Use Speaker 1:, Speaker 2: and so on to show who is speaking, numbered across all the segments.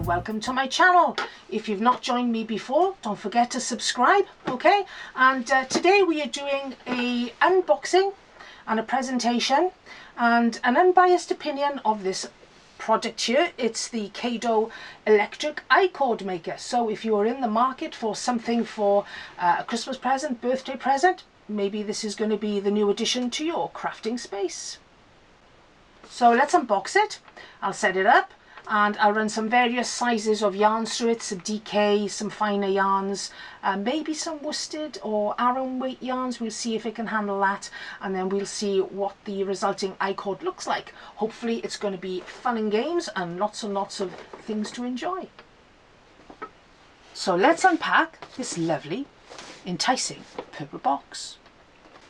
Speaker 1: welcome to my channel. If you've not joined me before, don't forget to subscribe, okay? And today we are doing a unboxing and a presentation and an unbiased opinion of this product here. It's the Caydo Electric iCord maker. So if you're in the market for something for a Christmas present, birthday present, maybe this is going to be the new addition to your crafting space. So let's unbox it. I'll set it up and I'll run some various sizes of yarns through it, some DK, some finer yarns, maybe some worsted or Aran weight yarns. We'll see if it can handle that, and then we'll see what the resulting iCord looks like. Hopefully it's going to be fun and games and lots of things to enjoy. So let's unpack this lovely, enticing purple box.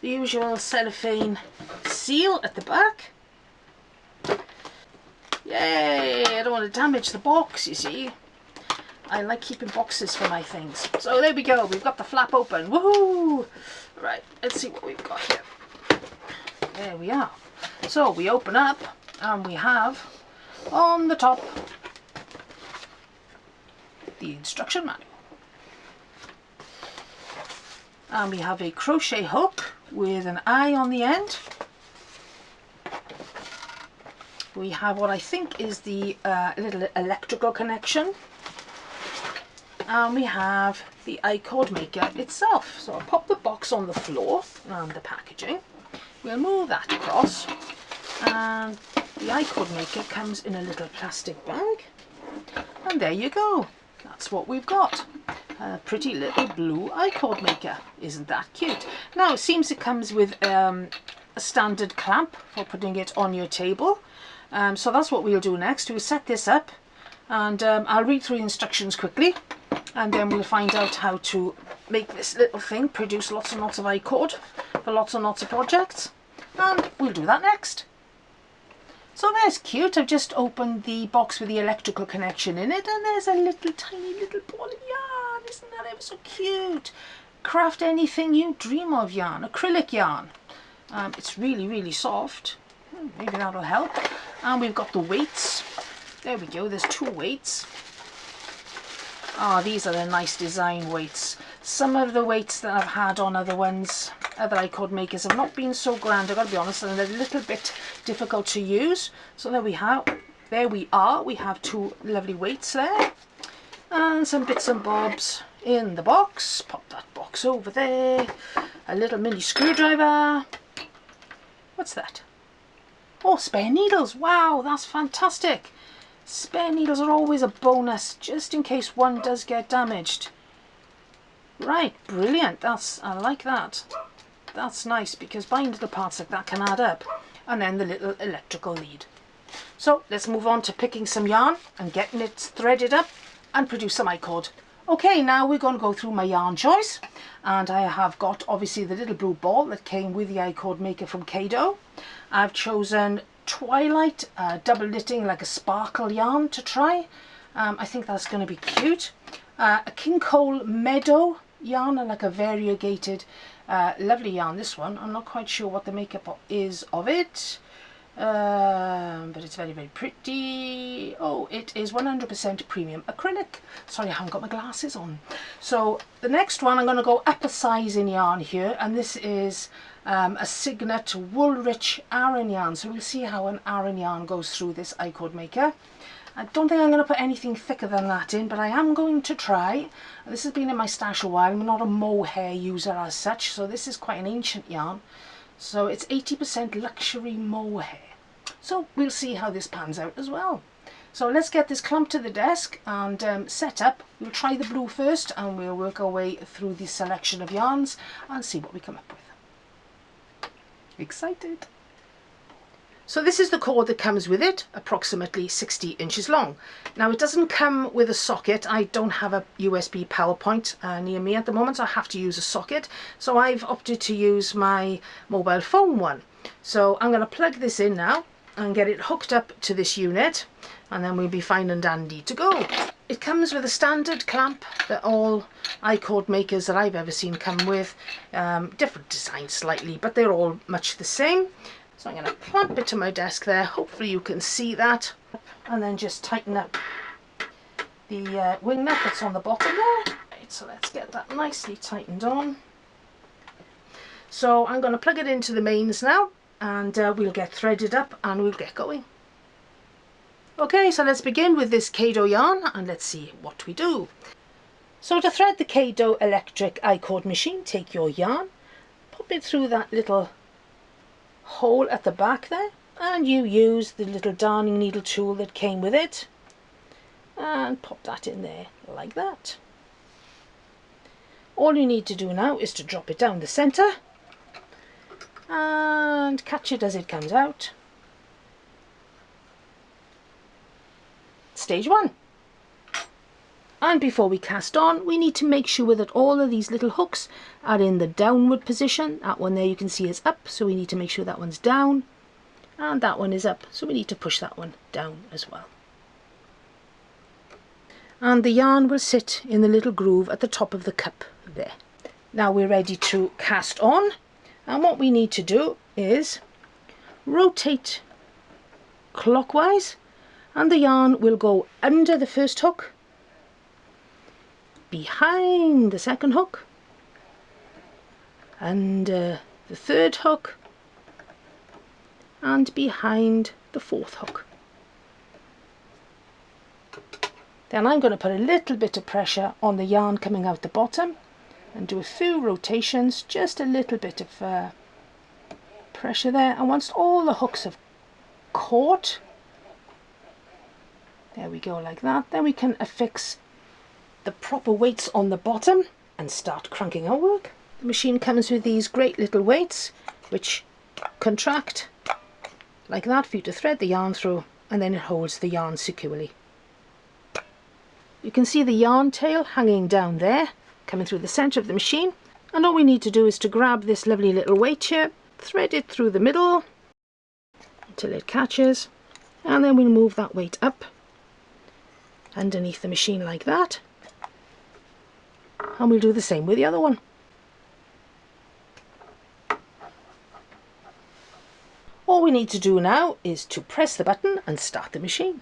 Speaker 1: The usual cellophane seal at the back. Yay! I don't want to damage the box, you see. I like keeping boxes for my things. So there we go, we've got the flap open. Woohoo! Right, let's see what we've got here. There we are. So we open up and we have on the top the instruction manual. And we have a crochet hook with an eye on the end. We have what I think is the little electrical connection, and we have the iCord maker itself. So I'll pop the box on the floor and the packaging. We'll move that across, and the iCord maker comes in a little plastic bag, and there you go. That's what we've got. A pretty little blue iCord maker. Isn't that cute? Now it seems it comes with a standard clamp for putting it on your table. So that's what we'll do next. We'll set this up and I'll read through the instructions quickly, and then we'll find out how to make this little thing produce lots and lots of iCord for lots and lots of projects, and we'll do that next. So there's cute. I've just opened the box with the electrical connection in it, and there's a little tiny little ball of yarn. Isn't that ever so cute? Craft anything you dream of yarn, acrylic yarn. It's really soft. Maybe that'll help. And we've got the weights. There we go, there's two weights. Ah, these are the nice design weights. Some of the weights that I've had on other ones, other iCord makers, have not been so grand, I've got to be honest, and they're a little bit difficult to use. So there we are, we have two lovely weights there. And some bits and bobs in the box. Pop that box over there. A little mini screwdriver. What's that? Oh, spare needles. Wow, that's fantastic. Spare needles are always a bonus, just in case one does get damaged. Right, brilliant. I like that. That's nice, because buying little parts like that can add up. And then the little electrical lead. So let's move on to picking some yarn and getting it threaded up and produce some iCord. Okay, now we're going to go through my yarn choice, and I have got obviously the little blue ball that came with the iCord maker from Caydo. I've chosen Twilight double knitting, like a sparkle yarn to try. I think that's going to be cute. A King Cole Meadow yarn, like a variegated lovely yarn. This one, I'm not quite sure what the makeup is of it. But it's very pretty. Oh, it is 100% premium acrylic. Sorry, I haven't got my glasses on. So the next one, I'm going to go up a size in yarn here, and this is a Signet Woolrich Aran yarn. So we'll see how an Aran yarn goes through this iCord maker. I don't think I'm going to put anything thicker than that in, but I am going to try. This has been in my stash a while. I'm not a mohair user as such, so this is quite an ancient yarn. So it's 80% luxury mohair. So we'll see how this pans out as well. So let's get this clumped to the desk and set up. We'll try the blue first, and we'll work our way through the selection of yarns and see what we come up with. Excited! So this is the cord that comes with it, approximately 60 inches long. Now it doesn't come with a socket. I don't have a USB power point near me at the moment, so I have to use a socket. So I've opted to use my mobile phone one. So I'm going to plug this in now and get it hooked up to this unit, and then we'll be fine and dandy to go. It comes with a standard clamp that all iCord makers that I've ever seen come with. Different designs slightly, but they're all much the same. So I'm going to clamp it to my desk there. Hopefully you can see that. And then just tighten up the wing nut that's on the bottom there. Right, so let's get that nicely tightened on. So I'm going to plug it into the mains now, and we'll get threaded up and we'll get going. Okay, so let's begin with this Caydo yarn and let's see what we do. So to thread the Caydo Electric I-cord machine, take your yarn, pop it through that little hole at the back there, and you use the little darning needle tool that came with it and pop that in there like that. All you need to do now is to drop it down the centre and catch it as it comes out. Stage 1. And before we cast on, we need to make sure that all of these little hooks are in the downward position. That one there you can see is up, so we need to make sure that one's down, and that one is up, so we need to push that one down as well. And the yarn will sit in the little groove at the top of the cup there. Now we're ready to cast on, and what we need to do is rotate clockwise, and the yarn will go under the first hook, behind the second hook, under the third hook, and behind the fourth hook. Then I'm going to put a little bit of pressure on the yarn coming out the bottom and do a few rotations, just a little bit of pressure there, and once all the hooks have caught, there we go, like that, then we can affix the proper weights on the bottom and start cranking our work. The machine comes with these great little weights which contract like that for you to thread the yarn through, and then it holds the yarn securely. You can see the yarn tail hanging down there, coming through the centre of the machine, and all we need to do is to grab this lovely little weight here, thread it through the middle until it catches, and then we'll move that weight up underneath the machine like that, and we'll do the same with the other one. All we need to do now is to press the button and start the machine.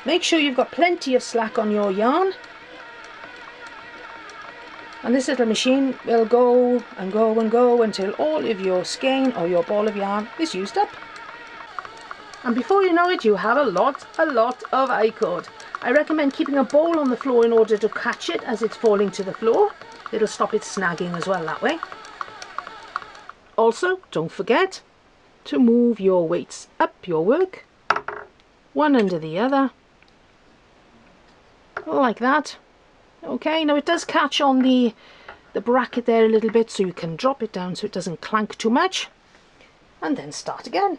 Speaker 1: Make sure you've got plenty of slack on your yarn, and this little machine will go and go and go until all of your skein or your ball of yarn is used up. And before you know it, you have a lot of I-cord. I recommend keeping a bowl on the floor in order to catch it as it's falling to the floor. It'll stop it snagging as well that way. Also, don't forget to move your weights up your work, one under the other, like that. Okay, now it does catch on the bracket there a little bit, so you can drop it down so it doesn't clank too much, and then start again.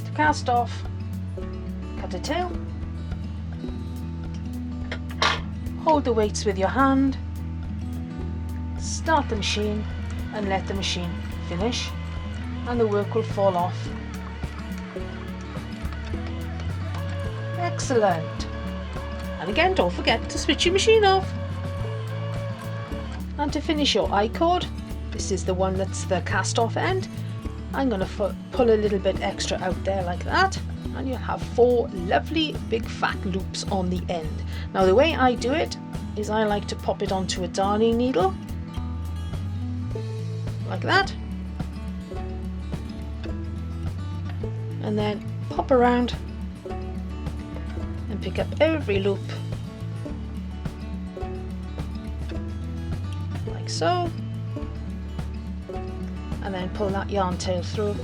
Speaker 1: To cast off, cut a tail, hold the weights with your hand, start the machine and let the machine finish, and the work will fall off. Excellent. And again, don't forget to switch your machine off. And to finish your I-cord, this is the one that's the cast off end, I'm going to pull a little bit extra out there like that, and you'll have 4 lovely big fat loops on the end. Now the way I do it is I like to pop it onto a darning needle like that, and then pop around and pick up every loop like so, and then pull that yarn tail through,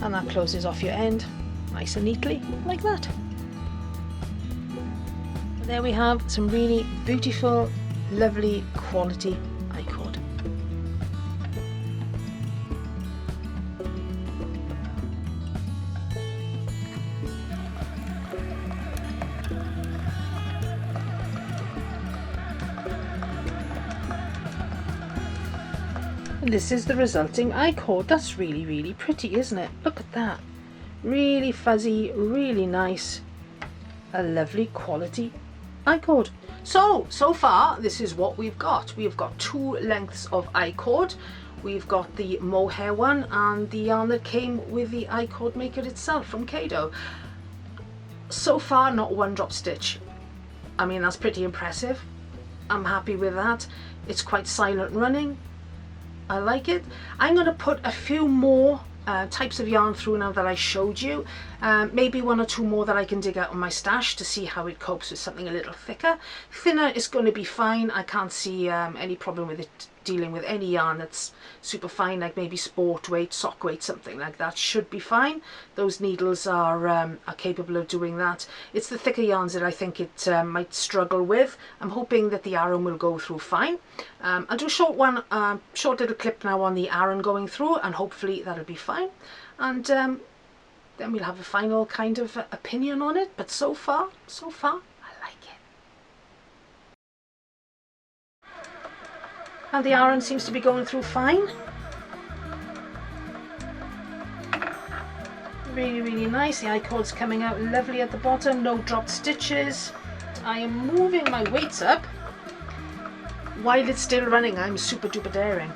Speaker 1: and that closes off your end nice and neatly like that. And there we have some really beautiful, lovely quality I-cord. And this is the resulting I-cord. That's really, really pretty, isn't it? Look at that. Really fuzzy, really nice. A lovely quality I-cord. So far, this is what we've got. We've got 2 lengths of I-cord. We've got the mohair one and the yarn that came with the I-cord maker itself from Caydo. So far, not one drop stitch. I mean, that's pretty impressive. I'm happy with that. It's quite silent running. I like it. I'm going to put a few more types of yarn through now that I showed you. Maybe 1 or 2 more that I can dig out of my stash to see how it copes with something a little thicker. Thinner is going to be fine. I can't see any problem with it dealing with any yarn that's super fine, like maybe sport weight, sock weight, something like that should be fine. Those needles are capable of doing that. It's the thicker yarns that I think it might struggle with. I'm hoping that the Aran will go through fine. I'll do a short little clip now on the Aran going through, and hopefully that'll be fine. And then we'll have a final kind of opinion on it. But so far, I like it. And the Aran seems to be going through fine. Really, really nice. The I-cord's coming out lovely at the bottom. No dropped stitches. I am moving my weights up while it's still running. I'm super duper daring.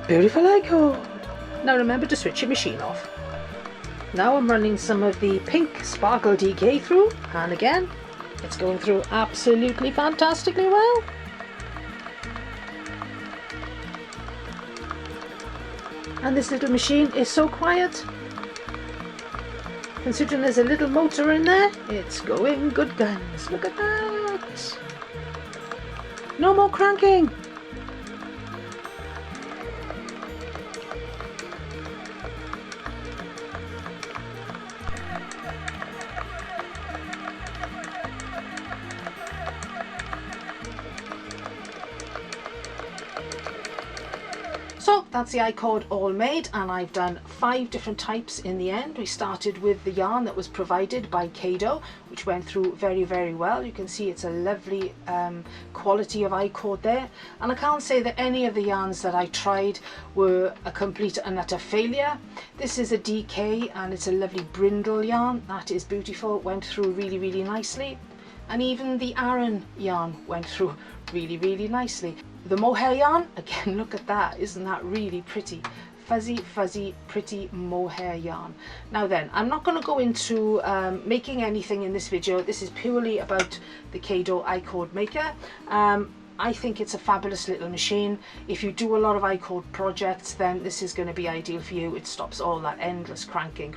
Speaker 1: Beautiful I-cord. Now remember to switch your machine off. Now I'm running some of the pink sparkle DK through, and again it's going through absolutely fantastically well. And this little machine is so quiet. Considering there's a little motor in there, it's going good guns. Look at that. No more cranking. So that's the I-cord all made, and I've done 5 different types in the end. We started with the yarn that was provided by Caydo, which went through very, very well. You can see it's a lovely quality of I-cord there, and I can't say that any of the yarns that I tried were a complete and utter failure. This is a DK and it's a lovely brindle yarn. That is beautiful, went through really, really nicely. And even the Aran yarn went through really, really nicely. The mohair yarn, again, look at that. Isn't that really pretty? Fuzzy, fuzzy, pretty mohair yarn. Now then, I'm not going to go into making anything in this video. This is purely about the Caydo I-cord maker. I think it's a fabulous little machine. If you do a lot of I-cord projects, then this is going to be ideal for you. It stops all that endless cranking.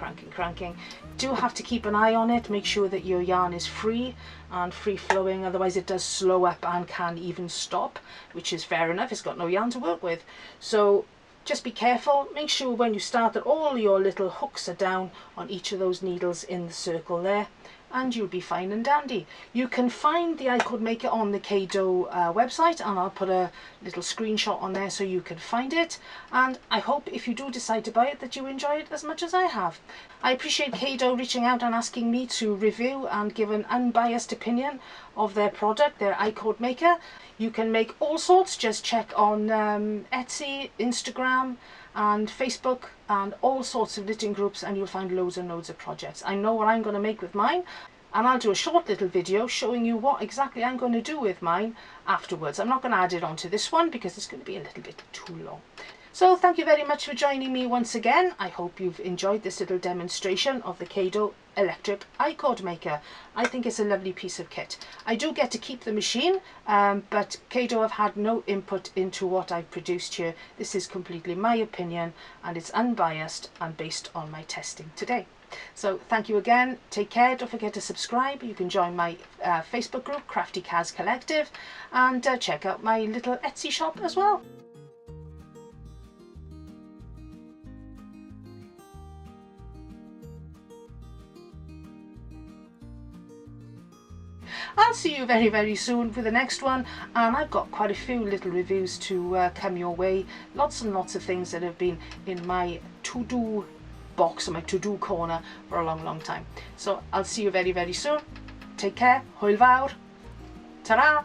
Speaker 1: Do have to keep an eye on it. Make sure that your yarn is free and free flowing, otherwise it does slow up and can even stop, which is fair enough. It's got no yarn to work with. So just be careful. Make sure when you start that all your little hooks are down on each of those needles in the circle there, and you'll be fine and dandy. You can find the I-cord maker on the Caydo website, and I'll put a little screenshot on there so you can find it. And I hope if you do decide to buy it that you enjoy it as much as I have. I appreciate Caydo reaching out and asking me to review and give an unbiased opinion of their product, their I-cord maker. You can make all sorts. Just check on Etsy, Instagram and Facebook and all sorts of knitting groups, and you'll find loads and loads of projects. I know what I'm going to make with mine, and I'll do a short little video showing you what exactly I'm going to do with mine afterwards. I'm not going to add it onto this one because it's going to be a little bit too long. So thank you very much for joining me once again. I hope you've enjoyed this little demonstration of the Caydo Electric I-cord maker. I think it's a lovely piece of kit. I do get to keep the machine, but Caydo have had no input into what I've produced here. This is completely my opinion, and it's unbiased and based on my testing today. So thank you again. Take care. Don't forget to subscribe. You can join my Facebook group, Crafty Collective, and check out my little Etsy shop as well. I'll see you very, very soon for the next one, and I've got quite a few little reviews to come your way. Lots and lots of things that have been in my to-do box, or my to-do corner, for a long, long time. So I'll see you very, very soon. Take care. Hwyl fawr. Ta-ra!